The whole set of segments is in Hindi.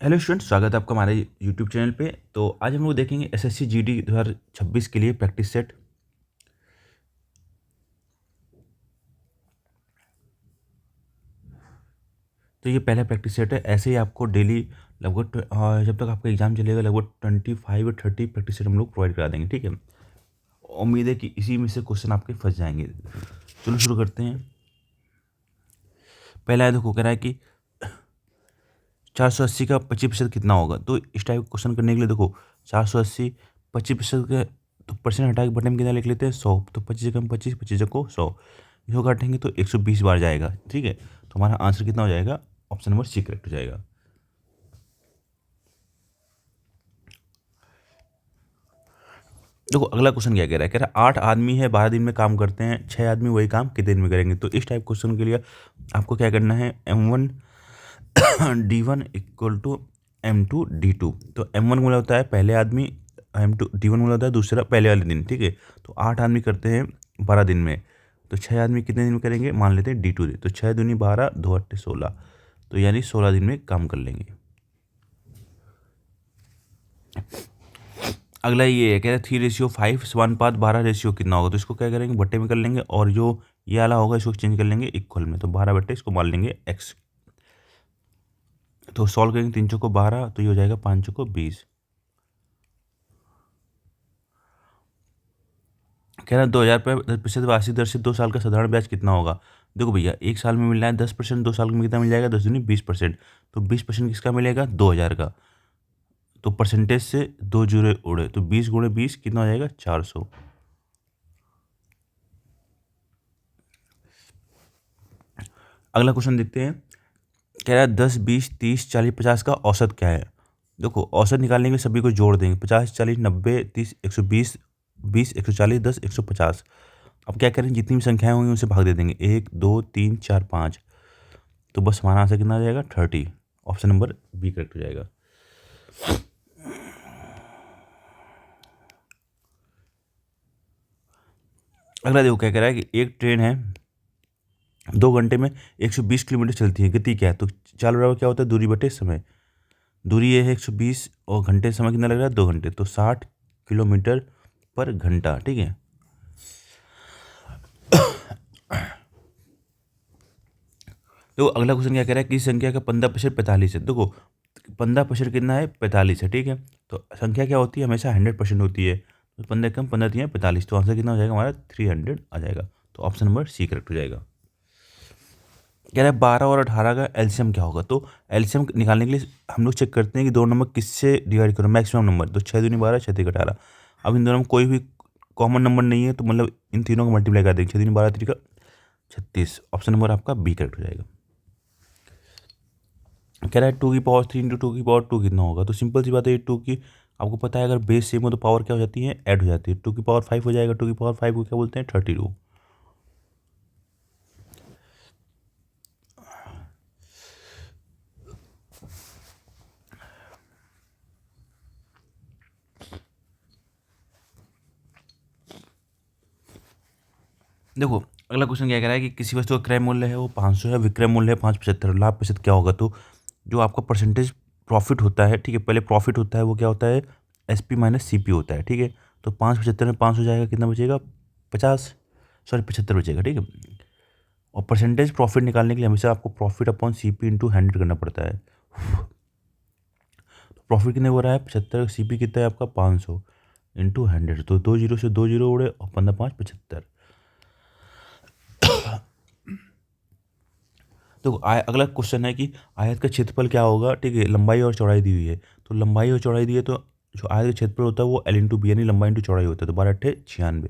हेलो स्टूडेंट, स्वागत है आपका हमारे यूट्यूब चैनल पे। तो आज हम लोग देखेंगे एसएससी जीडी 2026 के लिए प्रैक्टिस सेट। तो ये पहला प्रैक्टिस सेट है। ऐसे ही आपको डेली लगभग जब तक आपका एग्जाम चलेगा लगभग 25 या 30 प्रैक्टिस सेट हम लोग प्रोवाइड करा देंगे। ठीक है, उम्मीद है कि इसी में से क्वेश्चन आपके फंस जाएंगे। चलो शुरू करते हैं। पहला है, देखो कह रहा है कि 480 का 25% कितना होगा। तो इस टाइप का क्वेश्चन करने के लिए देखो 480 25% के तो परसेंट हटा के बटन में कितना लिख लेते हैं 100। तो 25 जगह 25, 25 जगह को 100, इसको काटेंगे तो 120 बार जाएगा। ठीक है, तो हमारा आंसर कितना हो जाएगा, ऑप्शन नंबर सी करेक्ट हो जाएगा। देखो अगला क्वेश्चन क्या कह रहा है 8 आदमी है 12 दिन में काम करते हैं, 6 आदमी वही काम कितने दिन में करेंगे। तो इस टाइप क्वेश्चन के लिए आपको क्या करना है, M1 D1 equal to M2 D2। तो M1 का मतलब होता है पहले आदमी, M2 D1 मतलब होता है दूसरा पहले वाले दिन। ठीक है, तो 8 आदमी करते हैं 12 दिन में, तो 6 आदमी कितने दिन में करेंगे, मान लेते हैं D2 दिन। तो 6 दूनी 12, 2 अट्ठे 16, तो यानी 16 दिन में काम कर लेंगे। अगला ये है, कह रहे 3:5 समानुपात 12 कितना होगा। तो इसको क्या करेंगे, बट्टे में कर लेंगे, और जो ये वाला होगा इसको चेंज कर लेंगे इक्वल में। तो 12 बट्टे इसको मान लेंगे x। तो सॉल्व करेंगे 3 चौको 12, तो ये हो जाएगा 5 चौको 20। कह रहा है 2000 रुपये 10% वार्षिक दर से 2 साल का साधारण ब्याज कितना होगा। देखो भैया, 1 साल में मिल रहा है 10%, 2 साल में कितना मिल जाएगा, 10 दूनी 20%। तो 20% किसका मिलेगा, 2000 का। तो परसेंटेज से 2 जीरो उड़े, तो 20 गुणे 20 कितना हो जाएगा, 400। अगला क्वेश्चन देखते हैं। कह रहा है 10, 20, 30, 40, 50 का औसत क्या है। देखो औसत निकालने के लिए सभी को जोड़ देंगे, 50, 40, 90, 30, 120, 20, 140, 10, 150। अब क्या करें, जितनी भी संख्याएं होंगी उनसे भाग दे देंगे, 1, 2, 3, 4, 5। तो बस हमारा आंसर कितना आ जाएगा, 30। ऑप्शन नंबर बी करेक्ट हो जाएगा। अगला देखो क्या कह रहा है कि एक ट्रेन है 2 घंटे में 120 किलोमीटर चलती है, गति क्या है। तो चाल बराबर क्या होता है, दूरी बटे समय। दूरी ये है 120, और घंटे समय कितना लग रहा है, 2 घंटे। तो 60 किलोमीटर पर घंटा। ठीक है, तो अगला क्वेश्चन क्या कह रहा है, किस संख्या का 15% 45 है। देखो 15% कितना है, 45 है। ठीक है, तो संख्या क्या होती है, हमेशा 100% होती है। तो 15 कम 15 दिया 45, तो आंसर कितना हो जाएगा हमारा, 300 आ जाएगा। तो ऑप्शन नंबर सी करेक्ट हो जाएगा। कह रहा है 12 और 18 का एलसीएम क्या होगा। तो एलसीएम निकालने के लिए हम लोग चेक करते हैं कि दो नंबर किससे डिवाइड करो, मैक्सिमम नंबर। तो 6 दूनी 12, 6 तिक 18। अब इन दोनों में कोई भी कॉमन नंबर नहीं है, तो मतलब इन तीनों को मल्टीप्लाई कर देंगे, 6 दूनी 12 तिक 36। ऑप्शन नंबर आपका बी करेक्ट हो जाएगा। कह रहा है 2 की पावर 3 इंटू 2 की पावर 2 कितना होगा। तो सिंपल सी बात है, ये 2 की आपको पता है, अगर बेस सेम हो तो पावर क्या हो जाती है, ऐड हो जाती है। 2 की पावर 5 हो जाएगा, 2 की पावर 5 को क्या बोलते हैं, 32। देखो अगला क्वेश्चन क्या कह रहा है कि किसी वस्तु का क्रय मूल्य है वो 500 है, विक्रय मूल्य है 575, लाभ प्रतिशत क्या होगा। तो जो आपका परसेंटेज प्रॉफिट होता है, ठीक है, पहले प्रॉफिट होता है वो क्या होता है, SP माइनस CP होता है। ठीक है, तो 575 में 500 जाएगा, कितना बचेगा, 50, सॉरी 75 बचेगा। ठीक है, और परसेंटेज प्रॉफिट निकालने के लिए हमेशा आपको प्रॉफिट अपॉन CP इंटू 100 करना पड़ता है। तो प्रॉफिट कितने हो रहा है, 75, CP कितना है आपका 500 इंटू 100। तो 2 जीरो से 2 जीरो उड़े, और 15 5 75। तो अगला क्वेश्चन है कि आयत का क्षेत्रफल क्या होगा। ठीक है, लंबाई और चौड़ाई दी हुई है। तो लंबाई और चौड़ाई दी है, तो जो आयत का क्षेत्रफल होता है वो L/B यानी लंबाई इंटू चौड़ाई होता है। तो 12 अट्ठे 96।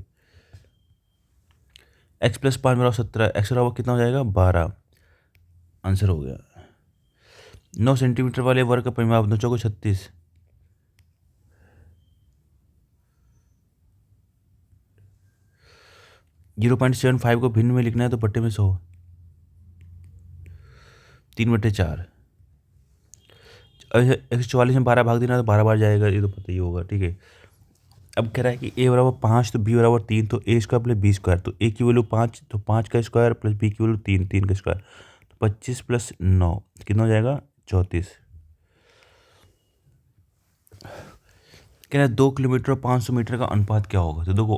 x प्लस 5 बराबर 17, x बराबर कितना हो जाएगा, 12। आंसर हो गया। 9 सेंटीमीटर वाले वर्ग का परिमाप, 9 चौको 36, 0.75 को भिन्न में लिखना है, तो बट्टे में 100, 3/4। 144 में 12 भाग देना है, तो 12 बार जाएगा, ये तो पता ही होगा। ठीक है, अब कह रहा है कि a बराबर 5, तो b बराबर 3, तो a square plus b square. तो a की वैल्यू 5, तो 5 का स्क्वायर प्लस b की वैल्यू 3, 3 का स्क्वायर। तो 25 प्लस 9 कितना हो जाएगा, 34। कह रहा है 2 किलोमीटर और 500 मीटर का अनुपात क्या होगा। तो देखो,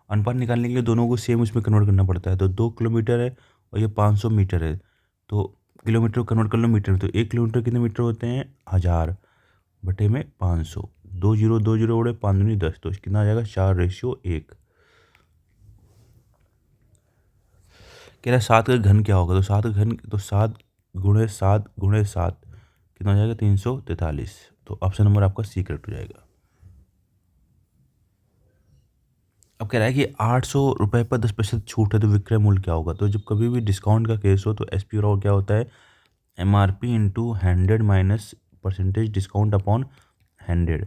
अनुपात निकालने के लिए दोनों को सेम उसमें कन्वर्ट करना पड़ता है। तो 2 किलोमीटर है और ये 500 मीटर है, तो किलोमीटर को कन्वर्ट कर लो मीटर में। तो 1 किलोमीटर कितने मीटर होते हैं, 1000 बटे में 500। 2 जीरो उड़े, 5 दूनी 10, तो कितना आ जाएगा, 4:1। कह रहा है 7 का घन क्या होगा। तो 7 का घन, तो 7 गुणे 7 कितना हो जाएगा, 343। तो ऑप्शन नंबर आपका सी करेक्ट हो जाएगा। अब कह रहा है कि 800 रुपये पर 10% छूट है तो विक्रय मूल्य क्या होगा। तो जब कभी भी डिस्काउंट का केस हो तो एस पी और क्या होता है, MRP into 100 minus percentage discount upon 100।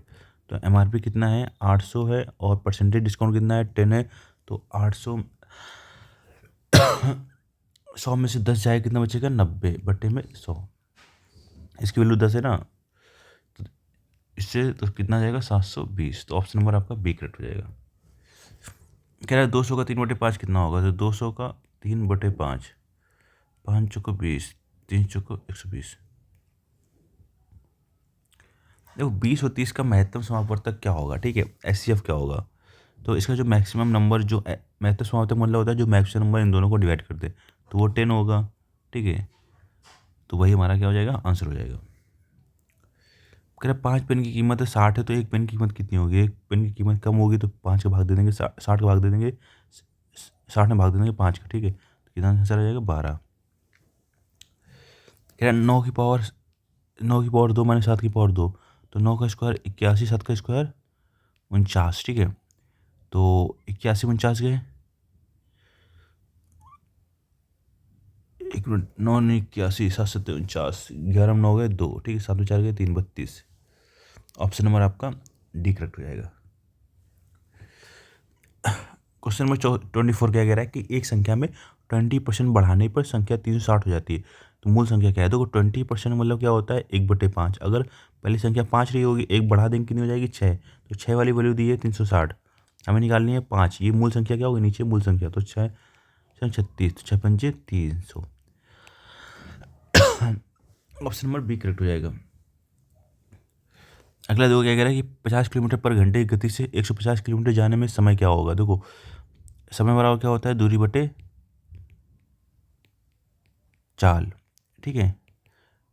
तो MRP कितना है, 800 है, और परसेंटेज डिस्काउंट कितना है, 10 है। तो 800 100 में से 10 जाए, कितना बचेगा, 90 बटे में 100। इसकी वैल्यू 10 है ना, तो इससे तो कितना जाएगा, 720। तो ऑप्शन नंबर आपका बी करेक्ट हो जाएगा। कह रहा है 200 का 3/5 कितना होगा। तो 200 का 3/5, 5 चौको 20, 3 चौको 120। देखो 20 और 30 का महत्तम समापवर्तक क्या होगा, ठीक है, HCF क्या होगा। तो इसका जो मैक्सिमम नंबर, जो महत्तम समापवर्तक मतलब होता है जो मैक्सिमम नंबर इन दोनों को डिवाइड कर दे, तो वो 10 होगा, ठीक है। तो वही हमारा क्या हो जाएगा, आंसर हो जाएगा। कह रहा 5 पेन की कीमत है 60 है, तो एक पेन की कीमत कितनी होगी। एक पेन की कीमत कम होगी तो 5 का भाग दे देंगे, 60 का भाग दे देंगे, 60 में भाग दे देंगे 5 का, ठीक है। तो कितना आंसर आ जाएगा, 12। कह रहा 9 की पावर 2 माइनस 7 की पावर 2। तो 9 का स्क्वायर 81, 7 का स्क्वायर 49, ठीक है। तो 81 49 गए, 1 मिनट, 9 9 81, 7 7 49, 11 में 9 गए 2, ठीक है, 7 में 4 गए 3, 32। ऑप्शन नंबर आपका डी करेक्ट हो जाएगा। क्वेश्चन नंबर 24 क्या कह रहा है कि एक संख्या में 20% बढ़ाने पर संख्या 360 हो जाती है, तो मूल संख्या क्या है। देखो 20% मतलब क्या होता है, 1/5। अगर पहली संख्या 5 रही होगी, एक बढ़ा देंगे कितनी हो जाएगी, 6। तो 6 वाली वैल्यू दी है 360, हमें निकालनी है 5। ये मूल संख्या क्या होगी, नीचे मूल संख्या, तो 6 36, तो 6 पंजे 300। ऑप्शन नंबर बी करेक्ट हो जाएगा। अगला देखो क्या कह रहा है कि 50 किलोमीटर पर घंटे की गति से 150 किलोमीटर जाने में समय क्या होगा। देखो समय बराबर क्या होता है, दूरी बटे चाल, ठीक है।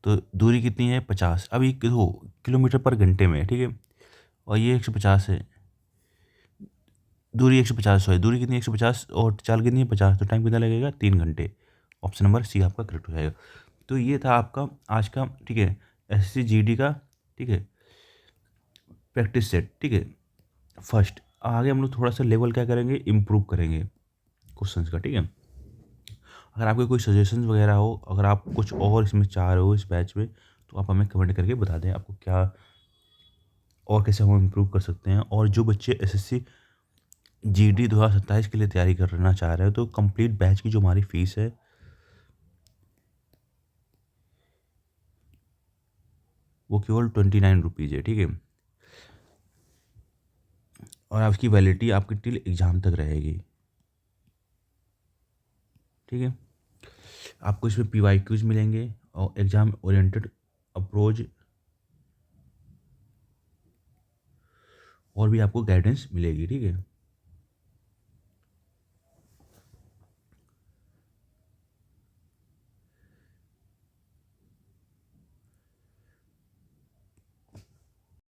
तो दूरी कितनी है, 50। अब ये देखो किलोमीटर पर घंटे में है, ठीक है, और ये 150 है। दूरी 150 है, दूरी कितनी है, 150, और चाल कितनी है, 50। तो टाइम कितना लगेगा, 3 घंटे। ऑप्शन नंबर सी आपका करेक्ट हो जाएगा। तो ये था आपका आज का, ठीक है, SSC GD का, ठीक है, प्रैक्टिस सेट, ठीक है, फर्स्ट। आगे हम लोग थोड़ा सा लेवल क्या करेंगे, इम्प्रूव करेंगे क्वेश्चंस का, ठीक है। अगर आपके कोई सजेशंस वगैरह हो, अगर आप कुछ और इसमें चाह रहे हो इस बैच में, तो आप हमें कमेंट करके बता दें आपको क्या और कैसे हम इम्प्रूव कर सकते हैं। और जो बच्चे SSC GD 2027 के लिए तैयारी करना चाह रहे हो, तो कंप्लीट बैच की जो हमारी फ़ीस है वो केवल 29 रुपीज़ है, ठीक है। और आपकी वैलिडिटी आपकी टिल एग्ज़ाम तक रहेगी, ठीक है। आपको इसमें PYQs मिलेंगे और एग्ज़ाम ओरिएंटेड अप्रोच, और भी आपको गाइडेंस मिलेगी, ठीक है।